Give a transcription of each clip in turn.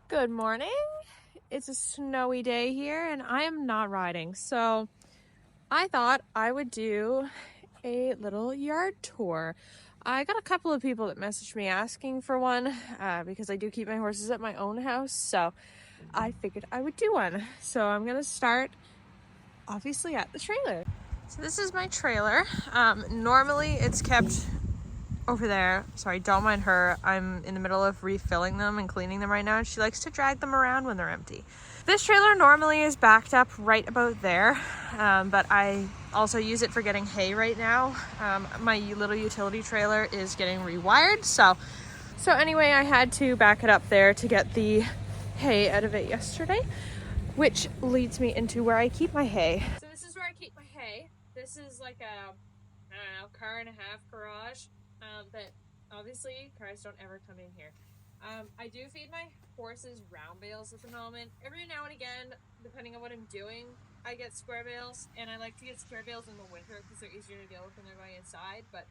Good morning. It's a snowy day here and I am not riding. So I thought I would do a little yard tour. I got a couple of people that messaged me asking for one because I do keep my horses at my own house. So I figured I would do one. So I'm going to start obviously at the trailer. So this is my trailer. Normally it's kept over there. Sorry, don't mind her. I'm in the middle of refilling them and cleaning them right now, and she likes to drag them around when they're empty. This trailer normally is backed up right about there, but I also use it for getting hay right now. My little utility trailer is getting rewired, so anyway, I had to back it up there to get the hay out of it yesterday, which leads me into where I keep my hay. So this is where I keep my hay. This is like a, I don't know, car and a half garage. But obviously cars don't ever come in here. I do feed my horses round bales at the moment. Every now and again, depending on what I'm doing, I get square bales, and I like to get square bales in the winter because they're easier to deal with when they're going inside. But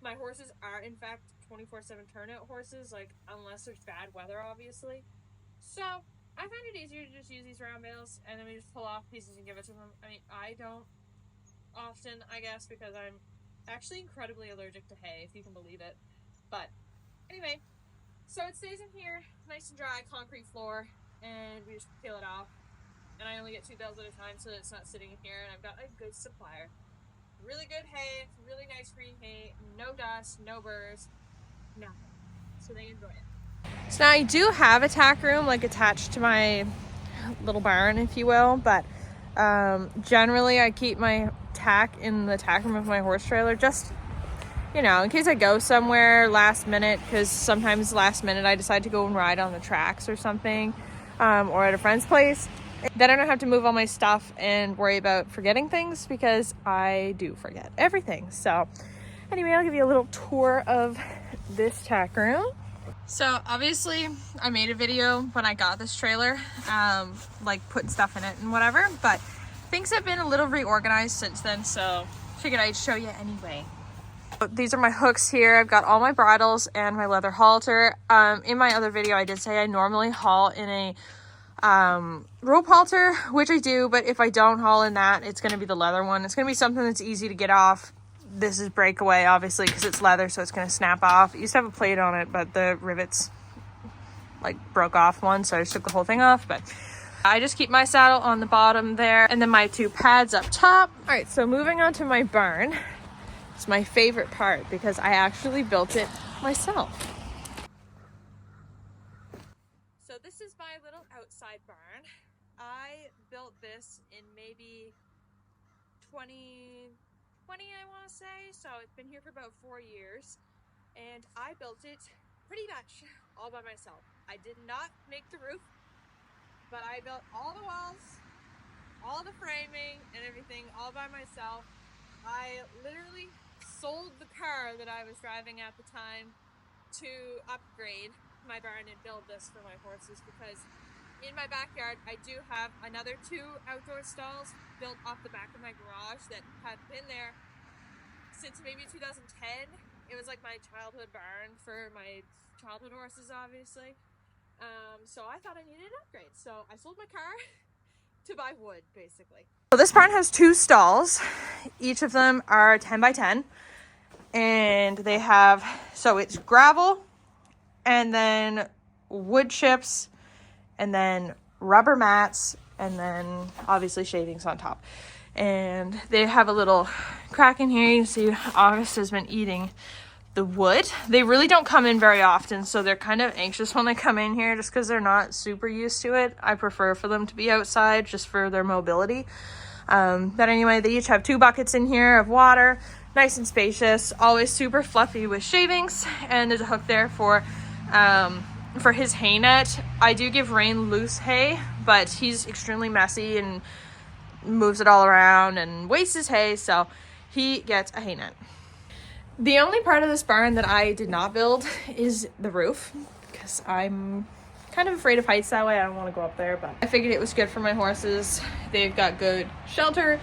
my horses are in fact 24/7 turnout horses, like unless there's bad weather, obviously. So I find it easier to just use these round bales, and then we just pull off pieces and give it to them. I mean, I don't often, I guess, because I'm actually incredibly allergic to hay, if you can believe it. But anyway, so it stays in here nice and dry, concrete floor, and we just peel it off. And I only get 2 bales at a time so that it's not sitting in here, and I've got a good supplier. Really good hay, really nice green hay, no dust, no burrs, nothing. So they enjoy it. So now I do have a tack room like attached to my little barn, if you will, but generally I keep my tack in the tack room of my horse trailer, just, you know, in case I go somewhere last minute, because sometimes last minute I decide to go and ride on the tracks or something, or at a friend's place. Then I don't have to move all my stuff and worry about forgetting things, because I do forget everything. So anyway, I'll give you a little tour of this tack room. So obviously I made a video when I got this trailer, like putting stuff in it and whatever, but things have been a little reorganized since then, so figured I'd show you anyway. These are my hooks here. I've got all my bridles and my leather halter. In my other video I did say I normally haul in a rope halter, which I do, but if I don't haul in that, it's going to be the leather one. It's going to be something that's easy to get off. This is breakaway, obviously, because it's leather, so it's going to snap off. It used to have a plate on it, but the rivets like broke off one, so I just took the whole thing off. But I just keep my saddle on the bottom there, and then my 2 pads up top. All right, so moving on to my barn. It's my favorite part because I actually built it myself. So this is my little outside barn. I built this in maybe 2020, I want to say. So it's been here for about 4 years, and I built it pretty much all by myself. I did not make the roof, but I built all the walls, all the framing and everything all by myself. I literally sold the car that I was driving at the time to upgrade my barn and build this for my horses, because in my backyard I do have another 2 outdoor stalls built off the back of my garage that have been there since maybe 2010. It was like my childhood barn for my childhood horses, obviously. So I thought I needed an upgrade, so I sold my car to buy wood, basically. So this barn has 2 stalls. Each of them are 10 by 10, and they have, so it's gravel and then wood chips and then rubber mats and then obviously shavings on top. And they have a little crack in here. You see August has been eating the wood. They really don't come in very often, so they're kind of anxious when they come in here just because they're not super used to it. I prefer for them to be outside just for their mobility. But anyway, they each have 2 buckets in here of water, nice and spacious, always super fluffy with shavings, and there's a hook there for his hay net. I do give Rain loose hay, but he's extremely messy and moves it all around and wastes his hay, so he gets a hay net. The only part of this barn that I did not build is the roof, because I'm kind of afraid of heights that way. I don't want to go up there, but I figured it was good for my horses. They've got good shelter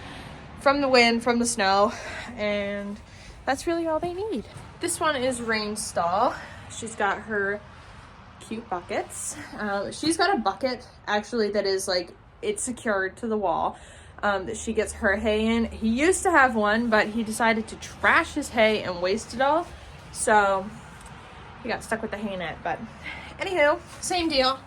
from the wind, from the snow, and that's really all they need. This one is Rain's stall. She's got her cute buckets. She's got a bucket actually that is like, it's secured to the wall, that she gets her hay in. He used to have one, but he decided to trash his hay and waste it all. So he got stuck with the hay net. But anywho, same deal.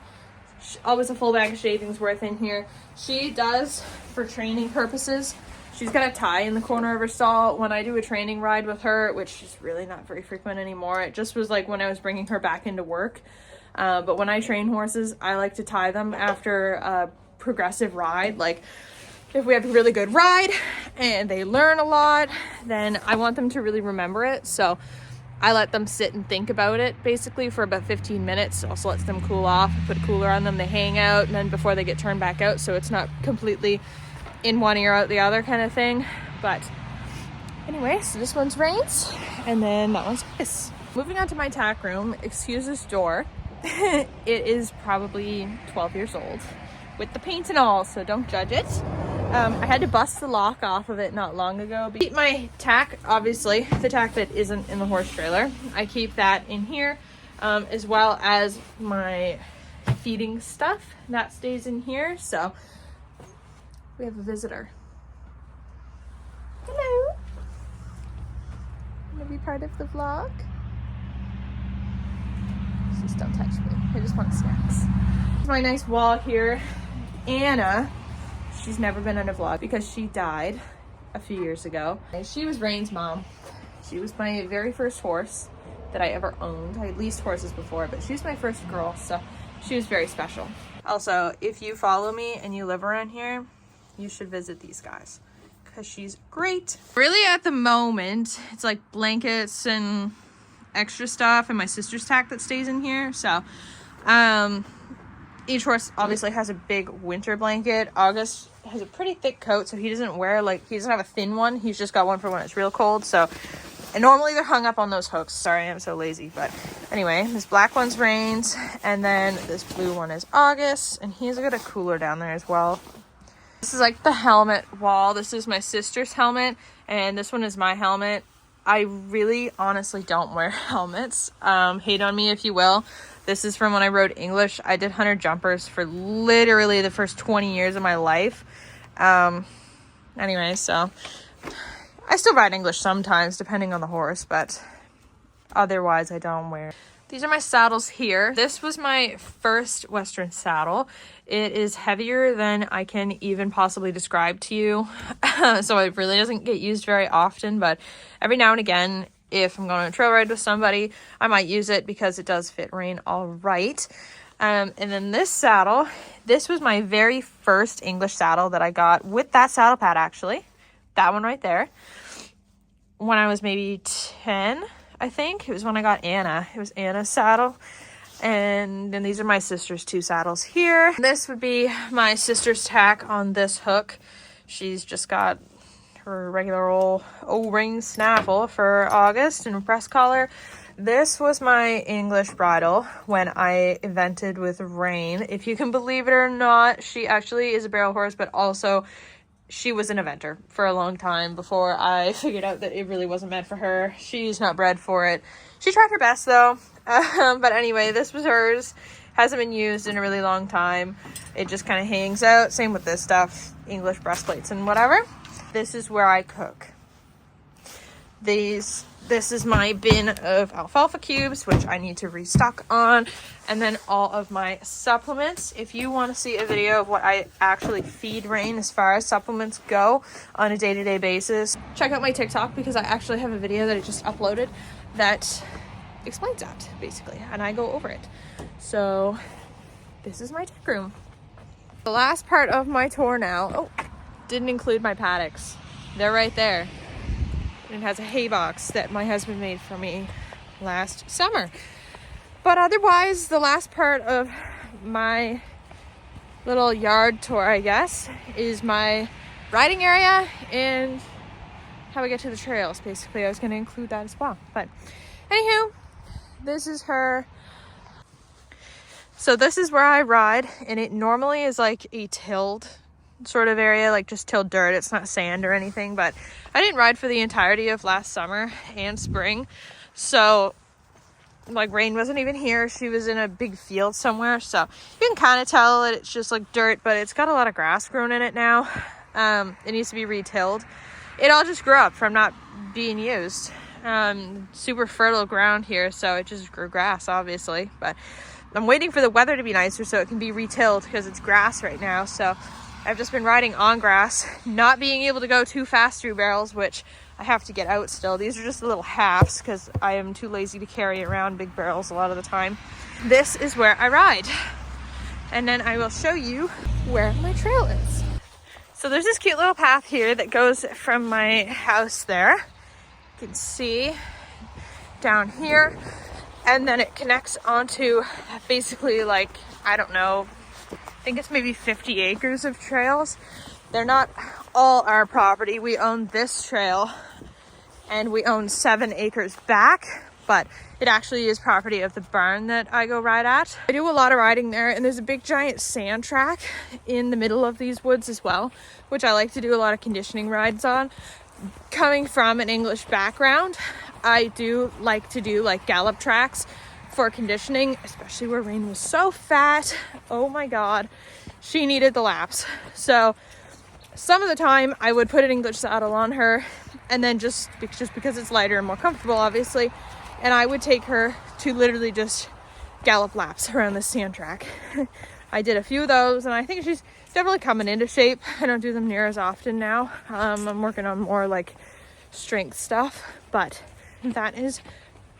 Always a full bag of shavings worth in here. She does, for training purposes, she's got a tie in the corner of her stall. When I do a training ride with her, which is really not very frequent anymore, it just was like when I was bringing her back into work. But when I train horses, I like to tie them after a progressive ride. Like if we have a really good ride and they learn a lot, then I want them to really remember it. So I let them sit and think about it basically for about 15 minutes. Also lets them cool off, put a cooler on them, they hang out, and then before they get turned back out, so it's not completely in one ear out the other kind of thing. But anyway, so this one's Rain's, and then that one's Kiss. Moving on to my tack room, excuse this door. It is probably 12 years old with the paint and all, so don't judge it. I had to bust the lock off of it not long ago. Keep my tack, obviously, the tack that isn't in the horse trailer. I keep that in here, as well as my feeding stuff. That stays in here, so we have a visitor. Hello. Want to be part of the vlog? Just don't touch me. I just want snacks. Here's my nice wall here. Anna, she's never been on a vlog because she died a few years ago. She was Rain's mom. She was my very first horse that I ever owned. I had leased horses before, but she was my first girl, so she was very special. Also, if you follow me and you live around here, you should visit these guys because she's great. Really at the moment, it's like blankets and extra stuff and my sister's tack that stays in here. So each horse obviously has a big winter blanket. August has a pretty thick coat, so he doesn't wear, like, he doesn't have a thin one. He's just got one for when it's real cold. So, and normally they're hung up on those hooks. Sorry, I'm so lazy. But anyway, this black one's Rain's, and then this blue one is August, and he's got a cooler down there as well. This is like the helmet wall. This is my sister's helmet, and this one is my helmet. I really honestly don't wear helmets. Hate on me if you will. This is from when I rode English. I did hunter jumpers for literally the first 20 years of my life. Anyway, so I still ride English sometimes depending on the horse, but otherwise I don't wear. These are my saddles here. This was my first Western saddle. It is heavier than I can even possibly describe to you. So it really doesn't get used very often, but every now and again, if I'm going on a trail ride with somebody, I might use it because it does fit Rain all right. And then this saddle, this was my very first English saddle that I got with that saddle pad, actually. That one right there. When I was maybe 10, I think. It was when I got Anna. It was Anna's saddle. And then these are my sister's two saddles here. This would be my sister's tack on this hook. She's just got her regular old O-ring snaffle for August and a press collar. This was my English bridle when I evented with Rain. If you can believe it or not, she actually is a barrel horse, but also she was an eventer for a long time before I figured out that it really wasn't meant for her. She's not bred for it. She tried her best though. But anyway, this was hers. Hasn't been used in a really long time. It just kind of hangs out. Same with this stuff, English breastplates and whatever. This is where I cook. This is my bin of alfalfa cubes, which I need to restock on. And then all of my supplements. If you want to see a video of what I actually feed Rain as far as supplements go on a day-to-day basis, check out my TikTok because I actually have a video that I just uploaded that explains that, basically. And I go over it. So this is my tech room. The last part of my tour now, didn't include my paddocks. They're right there. It has a hay box that my husband made for me last summer. But otherwise, the last part of my little yard tour, I guess, is my riding area and how we get to the trails. Basically, I was going to include that as well. But anywho, this is her. So this is where I ride, and it normally is like a tilled sort of area, like just tilled dirt. It's not sand or anything, but I didn't ride for the entirety of last summer and spring, so like rain wasn't even here. She was in a big field somewhere, so you can kind of tell that it's just like dirt, but it's got a lot of grass grown in it now. It needs to be retilled. It all just grew up from not being used. Super fertile ground here, so it just grew grass, obviously, but I'm waiting for the weather to be nicer so it can be retilled because it's grass right now. So I've just been riding on grass, not being able to go too fast through barrels, which I have to get out still. These are just little halves because I am too lazy to carry around big barrels a lot of the time. This is where I ride, and then I will show you where my trail is. So there's this cute little path here that goes from my house there. You can see down here, and then it connects onto basically like, I don't know, I think it's maybe 50 acres of trails. They're not all our property. We own this trail and we own 7 acres back, but it actually is property of the barn that I go ride at. I do a lot of riding there, and there's a big giant sand track in the middle of these woods as well, which I like to do a lot of conditioning rides on. Coming from an English background, I do like to do like gallop tracks for conditioning, especially where Rain was so fat. Oh my God, she needed the laps. So some of the time I would put an English saddle on her, and then just because it's lighter and more comfortable, obviously, and I would take her to literally just gallop laps around the sand track. I did a few of those, and I think she's definitely coming into shape. I don't do them near as often now. I'm working on more like strength stuff, but that is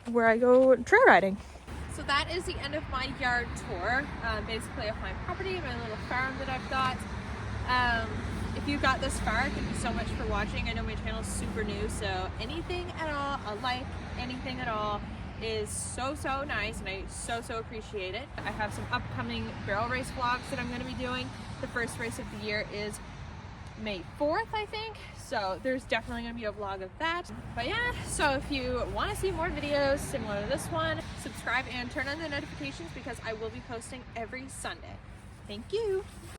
where I go trail riding. So that is the end of my yard tour, basically of my property, my little farm that I've got. If you got this far, thank you so much for watching. I know my channel is super new, so anything at all, a like, anything at all is so nice, and I so appreciate it. I have some upcoming barrel race vlogs that I'm going to be doing. The first race of the year is May 4th, I think, so there's definitely going to be a vlog of that. But yeah, so if you want to see more videos similar to this one, subscribe and turn on the notifications because I will be posting every Sunday. Thank you.